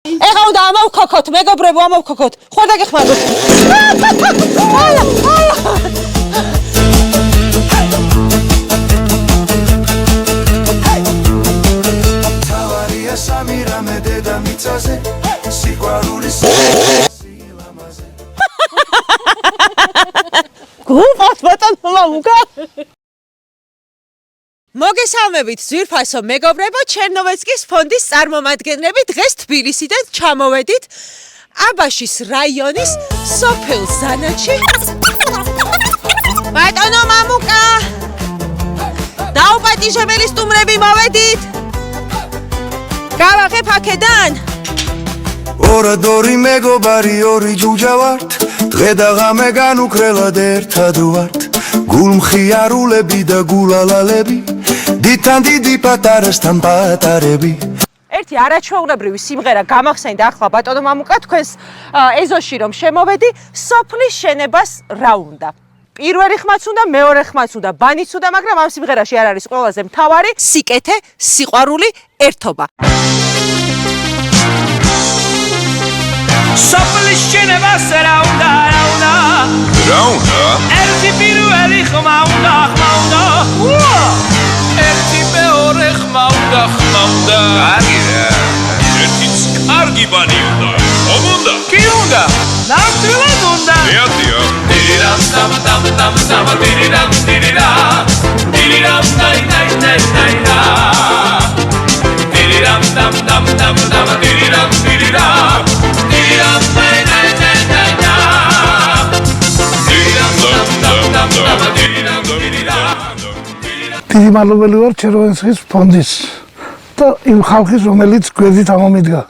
ეხა უნდა ამოვქოქოთ, მეგობრებო, ამოვქოქოთ. ხوار დაგეხმაროთ. გულყავს ბატონო მამუკა. მოგესალმებით ძვირფასო მეგობრებო, ჩერნოვეცკის ფონდის წარმომადგენლები, დღეს თბილისიდან ჩამოვედით აბაშის რაიონის სოფელ ზანაჩი. ბატონო მამუკა, დაუპატიჟებელი სტუმრები მოვედით. გავაღებ აქედან. ორადორი მეგობარი ორი ჯუჯა ვართ, დღე და ღამე განუქრელად ერთად ვართ. გულმხიარულები და გულალალები, დითან დიდი პატარასთან პატარები. ერთი არაჩვეულებრივი სიმღერა გამახსენდა ახლა ბატონო მამუკა, თქვენს ეზოში რომ შემოვედი, სოფლის შენებას რა უნდა? პირველი ხმაც უნდა, მეორე ხმაც უნდა, ბანიც უნდა, მაგრამ ამ სიმღერაში არ არის ყველაზე მთავარი სიკეთე, სიყვარული, ერთობა. სოფლის შენებას რა უნდა, რა უნდა? რა უნდა? ერთი პირველი ხმა უნდა, ხმა უნდა. ერთი მეორე ხმა უნდა, ხმა უნდა. კარგი რა. ერთიც კარგი ბანი უნდა. ომ უნდა? კი უნდა? ნამდვილად უნდა. მეათია. დირირამ დამ დამ დამ დამ დირირამ დირირამ დირირამ დაი დაი დაი დაი და დირირამ დამ დამ დამ დამ დირირამ დირირამ დირირამ დაი დაი დაი დაი და დირირამ დამ დამ დამ დამ დირირამ დირირამ დიდი მადლობელი ვარ ჩერნოვეცკის ფონდის და იმ ხალხის, რომელიც გვერდით ამომიდგა.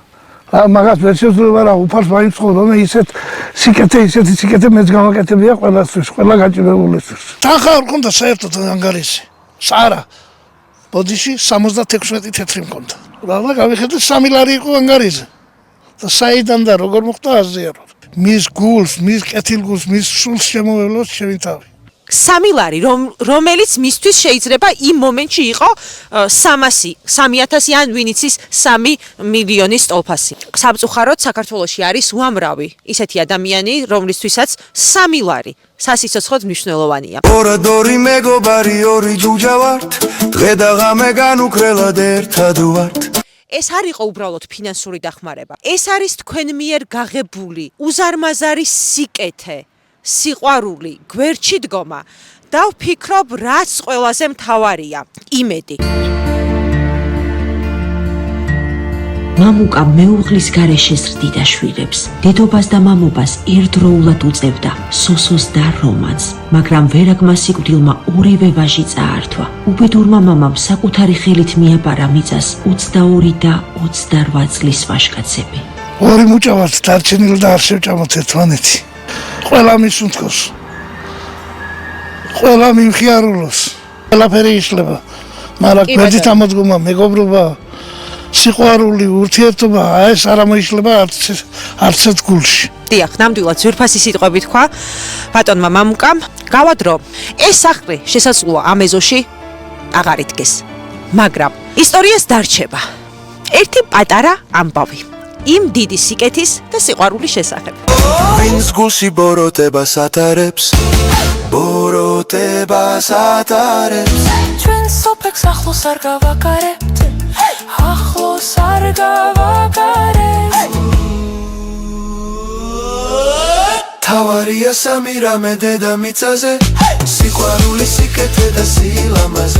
მაგას ვერ შეძლება რა უფალს მაინც ხოლმე ისეთ სიკეთე მეც გამაკეთებია ყველასთვის, ყველა გაჭირებულისთვის. თანხა არ მქონდა საერთოდ ანგარიში. არა. ბოდიში 76 თეთრი მქონდა. რა გავიხედე 3 ლარი იყო ანგარიზე. და საიდან და როგორ მოხდა აზიაროთ. მის გულს, მის კეთილგულს, მის სულს შემოველოს შევითავი. 3 ლარი, რომელიც მისთვის შეიძლება იმ მომენტში იყო 300 ან ვინც ის 3 მილიონის სტოლფასი. სამწუხაროდ საქართველოში არის უამრავი ისეთი ადამიანი, რომლისთვისაც 3 ლარი სასიცოცხლოდ მნიშვნელოვანია. ორადორი მეგობარი ორი ჯუჯა ვართ, დღე და ღამე განუქრელად ერთად ვართ. ეს არ იყო უბრალოდ ფინანსური დახმარება. ეს არის თქვენ მიერ გაღებული უზარმაზარი სიკეთე, სიყვარული, გვერდში დგომა და ვფიქრობ, რაც ყველაზე მთავარია, იმედი. მამუკა მეუღლის გარეშე ზრდიდა შვილებს, დედობას და მამობას ერთდროულად უწევდა სოსოს და რომანს, მაგრამ ვერაგმა სიკვდილმა ორივე ვაჟი წაართვა. უბედურმა მამამ საკუთარი ხელით მიაბარა მიწას 22 და 28 წლის ვაჟკაცები. ორი მუჭა ვართ დარჩენილი და არ შევჭამოთ ერთმანეთი. ყველა მისუნთქოს, ყველა მიმხიარულოს, ყველაფერი იშლება, მაგრამ გვერდით ამოდგომა, მეგობრობა, სიყვარული, ურთიერთობა, ეს არ ამოიშლება არცერთ გულში. დიახ, ნამდვილად ძვირფასი სიტყვები თქვა ბატონმა მამუკამ. გავადრო, ეს სახლი შესაძლოა ამ ეზოში აღარ იდგეს, მაგრამ ისტორიას დარჩება ერთი პატარა ამბავი იმ დიდი სიკეთის და სიყვარულის შესახებ. ვინც გულში ბოროტებას ატარებს, ბოროტებას ატარებს. ჩვენ სოფლს ახლოს არ გავაკარებთ, ახლოს არ გავაკარებთ. თავარია სამი რამე დედამიწაზე, სიყვარული, სიკეთე და სილამაზე.